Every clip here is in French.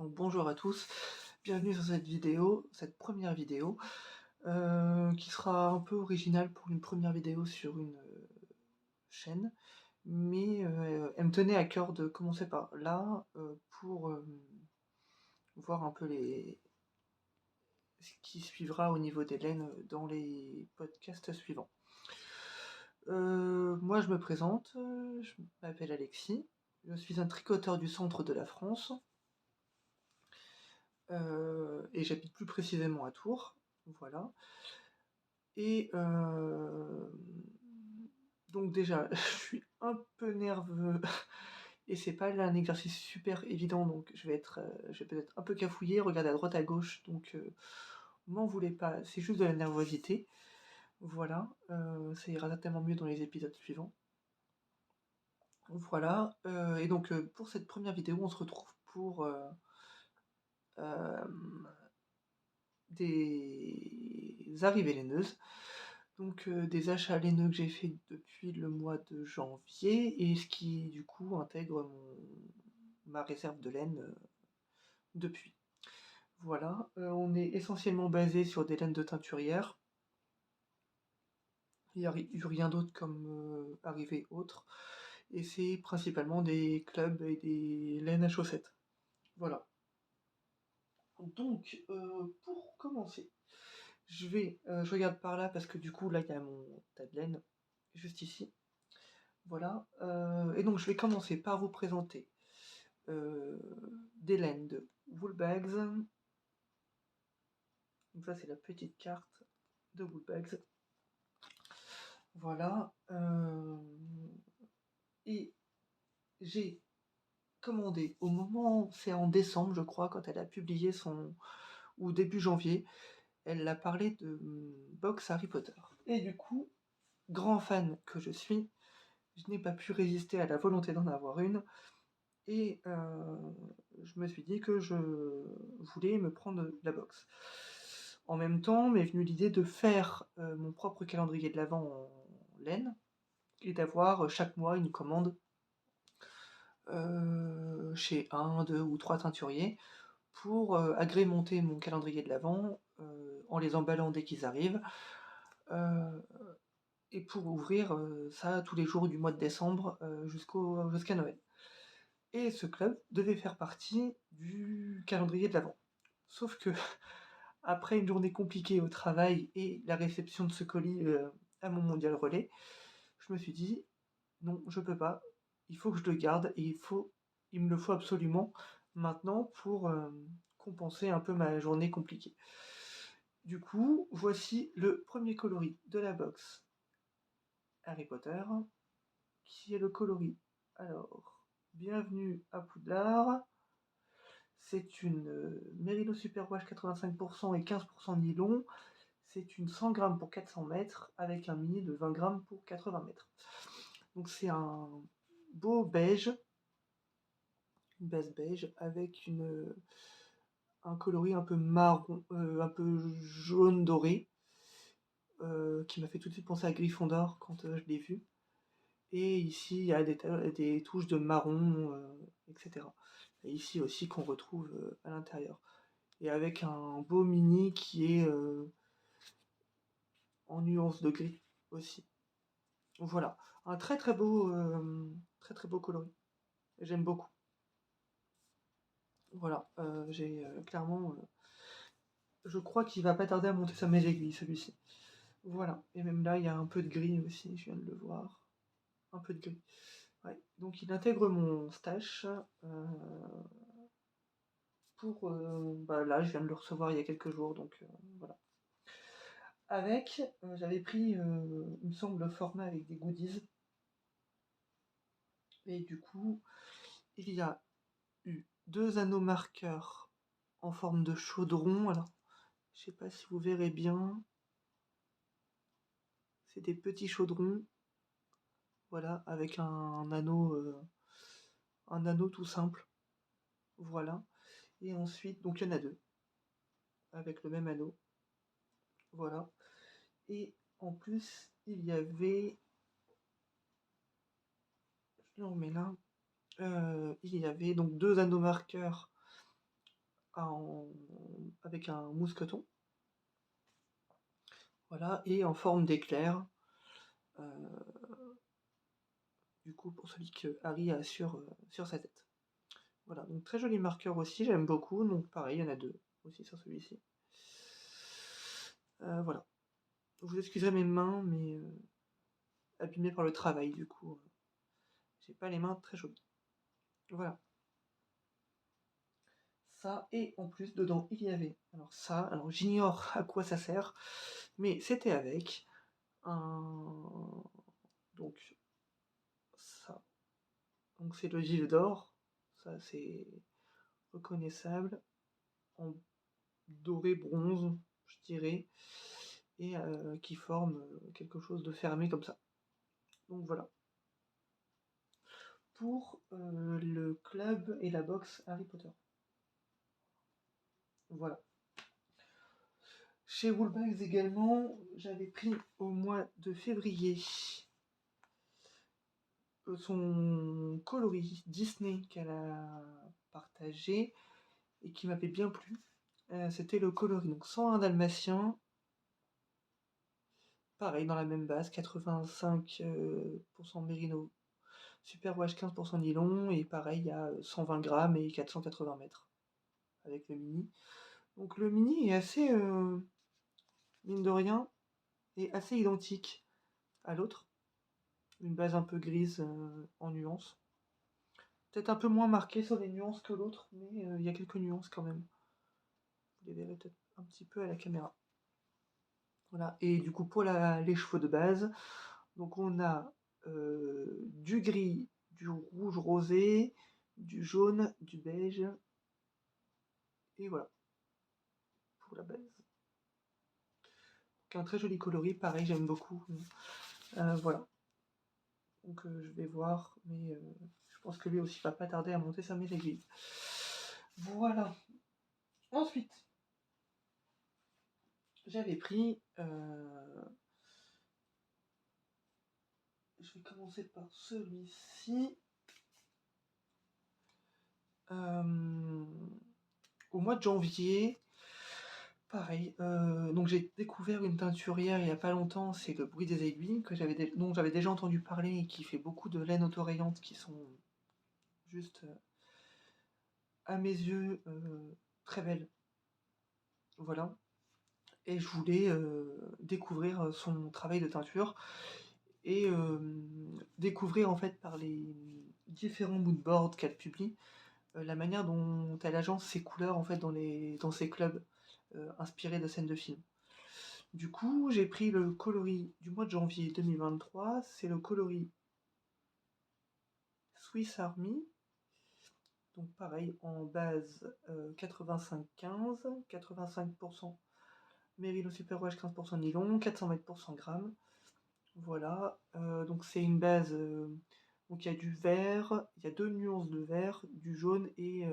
Donc bonjour à tous, bienvenue sur cette première vidéo, qui sera un peu originale pour une première vidéo sur une chaîne, mais elle me tenait à cœur de commencer par là, pour voir un peu ce qui suivra au niveau des laines dans les podcasts suivants. Moi je me présente, je m'appelle Alexis, je suis un tricoteur du centre de la France. Et j'habite plus précisément à Tours, voilà. Et donc déjà, je suis un peu nerveux et c'est pas là un exercice super évident, donc je vais peut-être un peu cafouiller, regarder à droite à gauche, donc m'en voulez pas, c'est juste de la nervosité. Voilà, ça ira certainement mieux dans les épisodes suivants. Voilà, et donc pour cette première vidéo, on se retrouve pour des arrivées laineuses, donc des achats laineux que j'ai fait depuis le mois de janvier, et ce qui du coup intègre ma réserve de laine depuis. Voilà, on est essentiellement basé sur des laines de teinturière. Il n'y a eu rien d'autre comme arrivée autre, et c'est principalement des clubs et des laines à chaussettes. Voilà. Donc, pour commencer, je regarde par là parce que du coup, là, il y a mon tas de laine, juste ici. Voilà. Et donc, je vais commencer par vous présenter des laines de Woolbags. Donc ça, c'est la petite carte de Woolbags. Voilà. Et j'ai commandé au moment, c'est en décembre, je crois, quand elle a publié ou début janvier, elle a parlé de box Harry Potter. Et du coup, grand fan que je suis, je n'ai pas pu résister à la volonté d'en avoir une, et je me suis dit que je voulais me prendre la box. En même temps, m'est venue l'idée de faire mon propre calendrier de l'Avent en laine, et d'avoir chaque mois une commande chez 1, 2 ou 3 teinturiers, pour agrémenter mon calendrier de l'Avent en les emballant dès qu'ils arrivent, et pour ouvrir ça tous les jours du mois de décembre jusqu'à Noël. Et ce club devait faire partie du calendrier de l'Avent. Sauf que, après une journée compliquée au travail et la réception de ce colis à mon mondial relais, je me suis dit, non, je peux pas, il faut que je le garde, et il me le faut absolument maintenant pour compenser un peu ma journée compliquée. Du coup, voici le premier coloris de la box Harry Potter, qui est le coloris. Alors, bienvenue à Poudlard. C'est une Merino Superwash 85% et 15% nylon. C'est une 100 grammes pour 400 mètres avec un mini de 20 grammes pour 80 mètres. Donc c'est un beau beige, une base beige avec un coloris un peu marron, un peu jaune doré, qui m'a fait tout de suite penser à Gryffondor quand je l'ai vu. Et ici, il y a des touches de marron, etc. Et ici aussi qu'on retrouve à l'intérieur. Et avec un beau mini qui est en nuance de gris aussi. Voilà, un très très beau coloris. J'aime beaucoup. Voilà, j'ai clairement... je crois qu'il va pas tarder à monter sur mes aiguilles, celui-ci. Voilà, et même là, il y a un peu de gris aussi, je viens de le voir. Un peu de gris. Ouais. Donc il intègre mon stash pour... là, je viens de le recevoir il y a quelques jours, donc voilà. Avec, j'avais pris, il me semble, le format avec des goodies. Et du coup, il y a eu 2 anneaux marqueurs en forme de chaudron. Alors, je sais pas si vous verrez bien. C'est des petits chaudrons. Voilà, avec un anneau tout simple. Voilà. Et ensuite, donc il y en a 2, avec le même anneau. Voilà. Et en plus, il y avait... Je le remets là. Il y avait donc 2 anneaux marqueurs avec un mousqueton. Voilà, et en forme d'éclair. Du coup, pour celui que Harry a sur sa tête. Voilà, donc très joli marqueur aussi, j'aime beaucoup. Donc pareil, il y en a 2 aussi sur celui-ci. Voilà. Vous excuserez mes mains, mais abîmées par le travail, du coup. J'ai pas les mains très jolies. Voilà. Ça, et en plus, dedans, il y avait, alors ça, alors j'ignore à quoi ça sert, mais c'était avec un... Donc, ça. Donc c'est le Gilles d'or, ça c'est reconnaissable, en doré bronze, je dirais, et qui forme quelque chose de fermé comme ça. Donc voilà. Pour le club et la box Harry Potter. Voilà. Chez Woolbags également, j'avais pris au mois de février son coloris Disney qu'elle a partagé et qui m'avait bien plu. C'était le coloris, donc 101 dalmatien. Pareil, dans la même base, 85% mérino, superwash 15% nylon, et pareil, il y a 120 grammes et 480 mètres avec le mini. Donc le mini est assez, mine de rien, est assez identique à l'autre. Une base un peu grise en nuances. Peut-être un peu moins marqué sur les nuances que l'autre, mais il y a quelques nuances quand même. Vous les verrez peut-être un petit peu à la caméra. Voilà, et du coup pour les chevaux de base, donc on a du gris, du rouge rosé, du jaune, du beige, et voilà, pour la base. Donc un très joli coloris, pareil, j'aime beaucoup. Voilà. Donc je vais voir, mais je pense que lui aussi va pas tarder à monter sa mise aiguille. Voilà. Ensuite, j'avais pris... je vais commencer par celui-ci. Au mois de janvier, pareil, donc j'ai découvert une teinturière il y a pas longtemps, c'est le Bruit des aiguilles, dont j'avais déjà entendu parler et qui fait beaucoup de laines autorayantes qui sont juste, à mes yeux, très belles. Voilà. Et je voulais découvrir son travail de teinture et découvrir en fait par les différents moodboards qu'elle publie, la manière dont elle agence ses couleurs en fait dans ses clubs inspirés de scènes de films. Du coup, j'ai pris le coloris du mois de janvier 2023, c'est le coloris Swiss Army, donc pareil en base 85-15, 85% Merino Superwash 15% nylon, 400 mètres pour 100 grammes. Voilà, donc c'est une base, donc il y a du vert, il y a 2 nuances de vert, du jaune et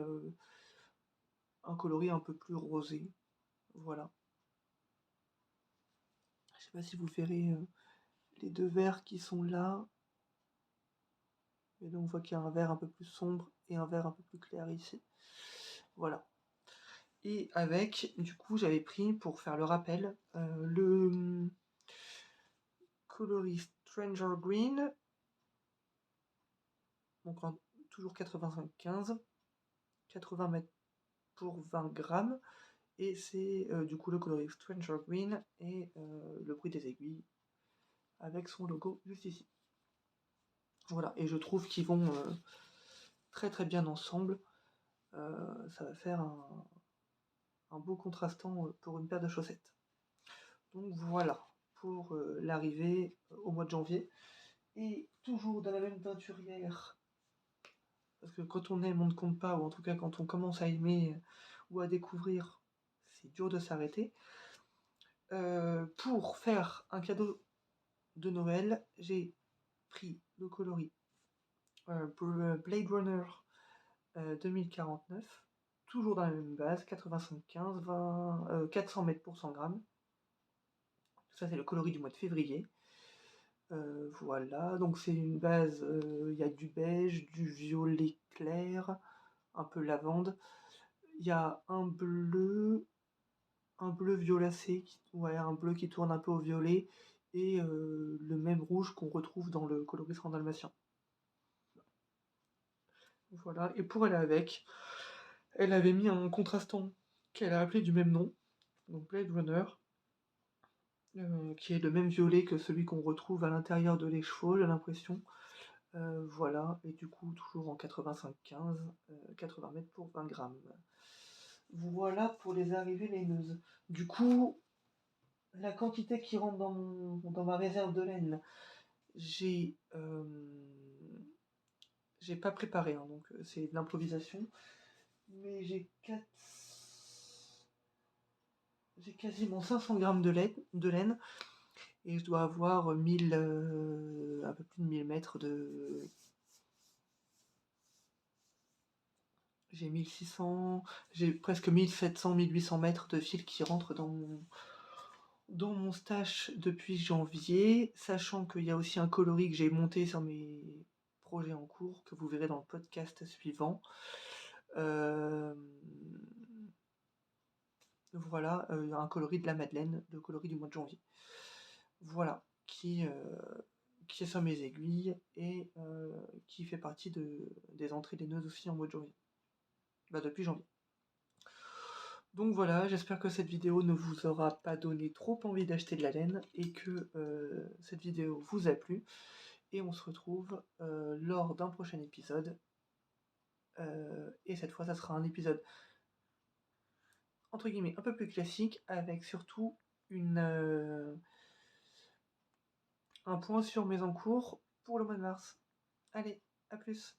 un coloris un peu plus rosé. Voilà. Je sais pas si vous verrez les 2 verts qui sont là. Et là on voit qu'il y a un vert un peu plus sombre et un vert un peu plus clair ici. Voilà. Et avec, du coup, j'avais pris, pour faire le rappel, le coloris Stranger Green, donc toujours 85-15, 80 mètres pour 20 grammes, et c'est du coup le coloris Stranger Green et le Bruit des aiguilles, avec son logo juste ici. Voilà, et je trouve qu'ils vont très très bien ensemble. Ça va faire un beau contrastant pour une paire de chaussettes. Donc voilà pour l'arrivée au mois de janvier. Et toujours dans la même teinturière, parce que quand on aime, on ne compte pas, ou en tout cas quand on commence à aimer ou à découvrir, c'est dur de s'arrêter. Pour faire un cadeau de Noël, j'ai pris le coloris Blade Runner 2049, toujours dans la même base, 85-15, 400 mètres pour 100 grammes. Ça, c'est le coloris du mois de février. Voilà, donc c'est une base, il y a du beige, du violet clair, un peu lavande. Il y a un bleu violacé, un bleu qui tourne un peu au violet, et le même rouge qu'on retrouve dans le coloris franc dalmatien. Voilà, et pour aller avec, elle avait mis un contrastant qu'elle a appelé du même nom, donc Blade Runner, qui est le même violet que celui qu'on retrouve à l'intérieur de l'écheveau, j'ai l'impression. Voilà, et du coup, toujours en 85-15, 80 mètres pour 20 grammes. Voilà pour les arrivées laineuses. Du coup, la quantité qui rentre dans ma réserve de laine, j'ai pas préparé, hein, donc c'est de l'improvisation, mais j'ai quasiment 500 grammes de laine, et je dois avoir 1000, un peu plus de 1000 mètres de... J'ai 1600, j'ai presque 1700, 1800 mètres de fil qui rentrent dans mon stash depuis janvier, sachant qu'il y a aussi un coloris que j'ai monté sur mes projets en cours, que vous verrez dans le podcast suivant. Voilà, un coloris de la Madeleine, le coloris du mois de janvier. Voilà, qui est sur mes aiguilles et qui fait partie des entrées des nœuds aussi en mois de janvier. Depuis janvier. Donc voilà, j'espère que cette vidéo ne vous aura pas donné trop envie d'acheter de la laine et que cette vidéo vous a plu. Et on se retrouve lors d'un prochain épisode. Et cette fois, ça sera un épisode entre guillemets un peu plus classique, avec surtout un point sur mes encours pour le mois de mars. Allez, à plus!